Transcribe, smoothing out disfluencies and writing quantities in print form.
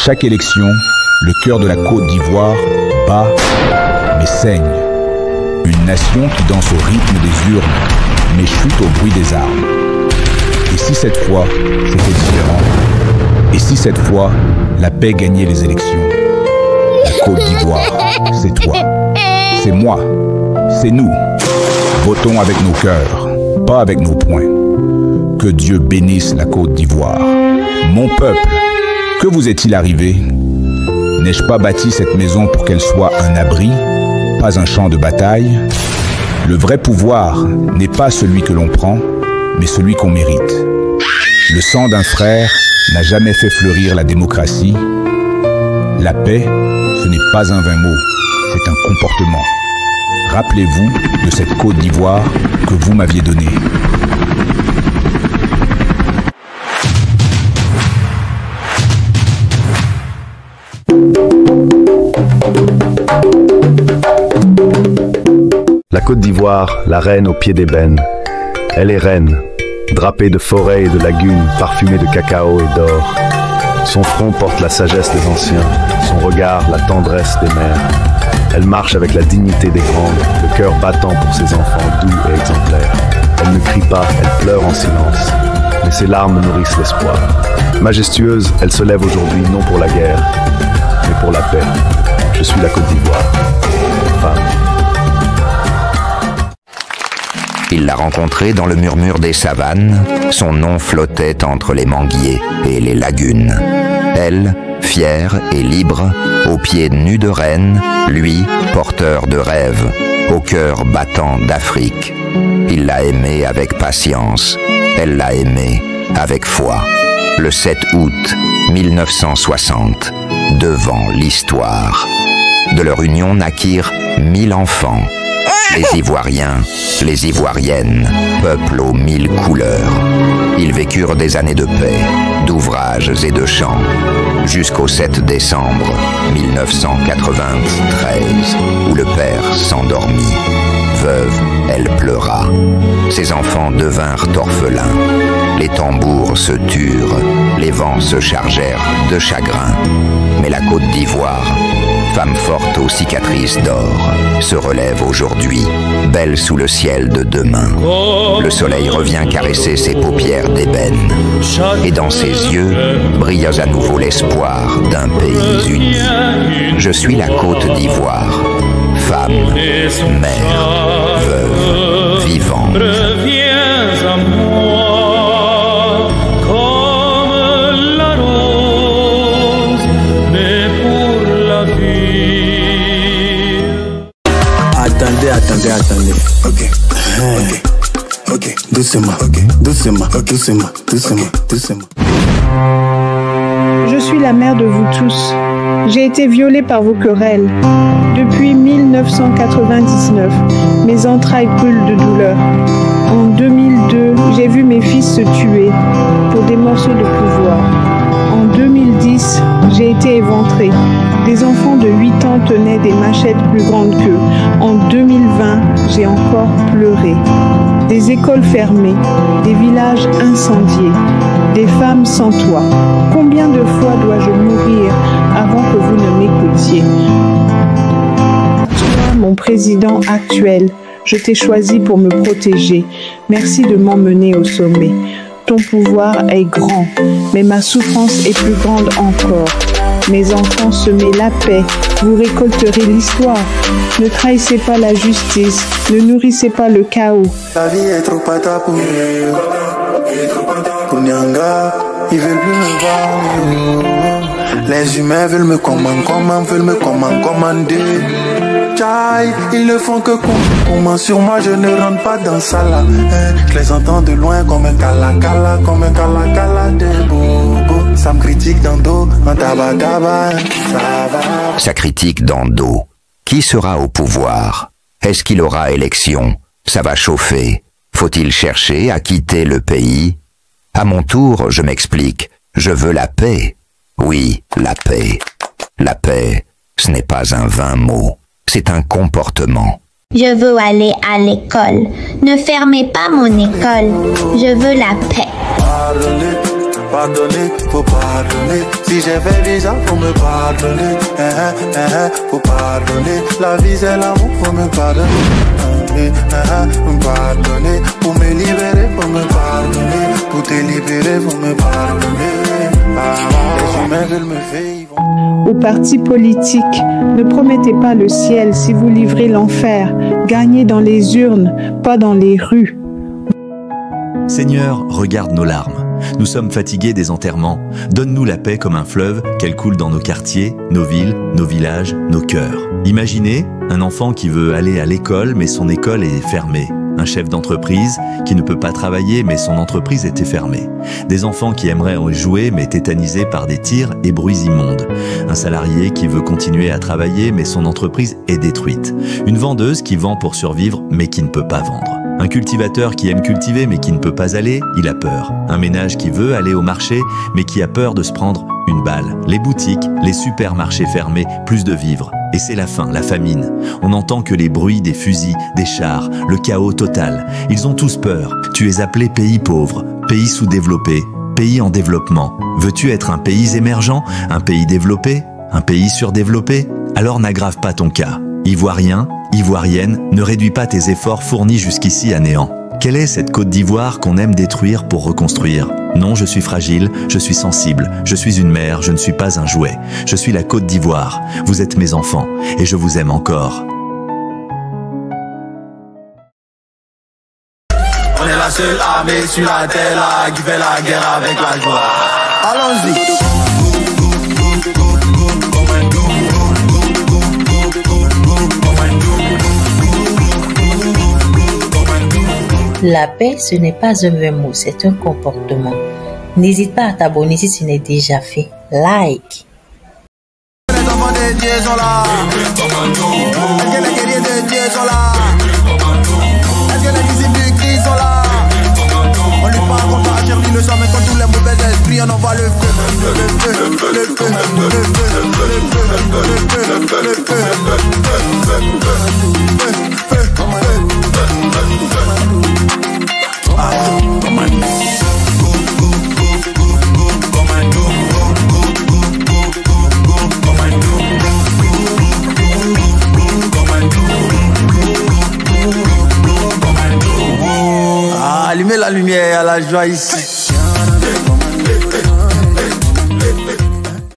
chaque élection, le cœur de la Côte d'Ivoire bat, mais saigne. Une nation qui danse au rythme des urnes, mais chute au bruit des armes. Et si cette fois, c'était différent? Et si cette fois, la paix gagnait les élections? La Côte d'Ivoire, c'est toi, c'est moi, c'est nous. Votons avec nos cœurs, pas avec nos poings. Que Dieu bénisse la Côte d'Ivoire. Mon peuple, que vous est-il arrivé? N'ai-je pas bâti cette maison pour qu'elle soit un abri, pas un champ de bataille? Le vrai pouvoir n'est pas celui que l'on prend, mais celui qu'on mérite. Le sang d'un frère n'a jamais fait fleurir la démocratie. La paix, ce n'est pas un vain mot, c'est un comportement. Rappelez-vous de cette Côte d'Ivoire que vous m'aviez donnée. La Côte d'Ivoire, la reine au pied d'ébène. Elle est reine, drapée de forêts et de lagunes, parfumée de cacao et d'or. Son front porte la sagesse des anciens, son regard la tendresse des mères. Elle marche avec la dignité des grandes, le cœur battant pour ses enfants doux et exemplaires. Elle ne crie pas, elle pleure en silence, mais ses larmes nourrissent l'espoir. Majestueuse, elle se lève aujourd'hui non pour la guerre, mais pour la paix. Je suis la Côte d'Ivoire, femme. Il l'a rencontrée dans le murmure des savanes, son nom flottait entre les manguiers et les lagunes. Elle, fière et libre, aux pieds nus de reine, lui, porteur de rêves, au cœur battant d'Afrique. Il l'a aimée avec patience, elle l'a aimée avec foi. Le 7 août 1960, devant l'histoire. De leur union naquirent 1000 enfants. Les Ivoiriens, les Ivoiriennes, peuple aux 1000 couleurs. Ils vécurent des années de paix, d'ouvrages et de chants, jusqu'au 7 décembre 1993, où le père s'endormit. Veuve, elle pleura. Ses enfants devinrent orphelins. Les tambours se turent, les vents se chargèrent de chagrin. Mais la Côte d'Ivoire, femme forte aux cicatrices d'or, se relève aujourd'hui, belle sous le ciel de demain. Le soleil revient caresser ses paupières d'ébène, et dans ses yeux brille à nouveau l'espoir d'un pays uni. Je suis la Côte d'Ivoire, femme, mère, veuve, vivante. Attendez. Ok. Doucement. Je suis la mère de vous tous. J'ai été violée par vos querelles. Depuis 1999, mes entrailles brûlent de douleur. En 2002, j'ai vu mes fils se tuer pour des morceaux de pouvoir. En 2010, j'ai été éventrée. Des enfants de 8 ans tenaient des machettes plus grandes qu'eux. En 2020, j'ai encore pleuré. Des écoles fermées, des villages incendiés, des femmes sans toit. Combien de fois dois-je mourir avant que vous ne m'écoutiez? Toi, mon président actuel, je t'ai choisi pour me protéger. Merci de m'emmener au sommet. Ton pouvoir est grand, mais ma souffrance est plus grande encore. Mes enfants, semez la paix, vous récolterez l'histoire. Ne trahissez pas la justice, ne nourrissez pas le chaos. La vie est trop pata pour Nyanga, ils veulent plus me voir. Les humains veulent me commander. Chai, ils ne font que comment sur moi, je ne rentre pas dans ça là. Je les entends de loin comme un cala de bobo. Ça me critique dans le dos, en tabac, ça va. Ça critique dans le dos. Qui sera au pouvoir? Est-ce qu'il aura élection? Ça va chauffer. Faut-il chercher à quitter le pays? À mon tour, je m'explique. Je veux la paix. Oui, la paix. La paix, ce n'est pas un vain mot. C'est un comportement. Je veux aller à l'école. Ne fermez pas mon école. Je veux la paix. pardonner, faut pardonner. Si j'ai fait bizarre, faut me pardonner. Faut pardonner. La vie c'est l'amour, faut me pardonner. Me pardonner. Pour me libérer, faut me pardonner. Pour te libérer, faut me pardonner. Les humains veulent me vivre. Aux partis politiques, ne promettez pas le ciel si vous livrez l'enfer. Gagnez dans les urnes, pas dans les rues. Seigneur, regarde nos larmes. Nous sommes fatigués des enterrements. Donne-nous la paix comme un fleuve, qu'elle coule dans nos quartiers, nos villes, nos villages, nos cœurs. Imaginez un enfant qui veut aller à l'école, mais son école est fermée. Un chef d'entreprise qui ne peut pas travailler, mais son entreprise était fermée. Des enfants qui aimeraient jouer, mais tétanisés par des tirs et bruits immondes. Un salarié qui veut continuer à travailler, mais son entreprise est détruite. Une vendeuse qui vend pour survivre, mais qui ne peut pas vendre. Un cultivateur qui aime cultiver, mais qui ne peut pas aller, il a peur. Un ménage qui veut aller au marché, mais qui a peur de se prendre une balle. Les boutiques, les supermarchés fermés, plus de vivres. Et c'est la faim, la famine. On n'entend que les bruits des fusils, des chars, le chaos total. Ils ont tous peur. Tu es appelé pays pauvre, pays sous-développé, pays en développement. Veux-tu être un pays émergent, un pays développé, un pays surdéveloppé? Alors n'aggrave pas ton cas. Ivoirien, Ivoirienne, ne réduis pas tes efforts fournis jusqu'ici à néant. Quelle est cette Côte d'Ivoire qu'on aime détruire pour reconstruire? Non, je suis fragile, je suis sensible, je suis une mère, je ne suis pas un jouet. Je suis la Côte d'Ivoire, vous êtes mes enfants, et je vous aime encore. On est la seule armée sur la terre là, qui fait la guerre avec la joie. Allons-y. La paix, ce n'est pas un vain mot, c'est un comportement. N'hésite pas à t'abonner si ce n'est déjà fait. Like. Les enfants de Dieu sont là. Est-ce que les guerriers de Dieu sont là? Est-ce que les disciples du Christ sont là? On lui parle comme ça, Charlie le sang, mais quand tous les mauvais esprits, on envoie le feu. Le feu, le feu, le feu, le feu, le feu, allumez la lumière, la joie ici.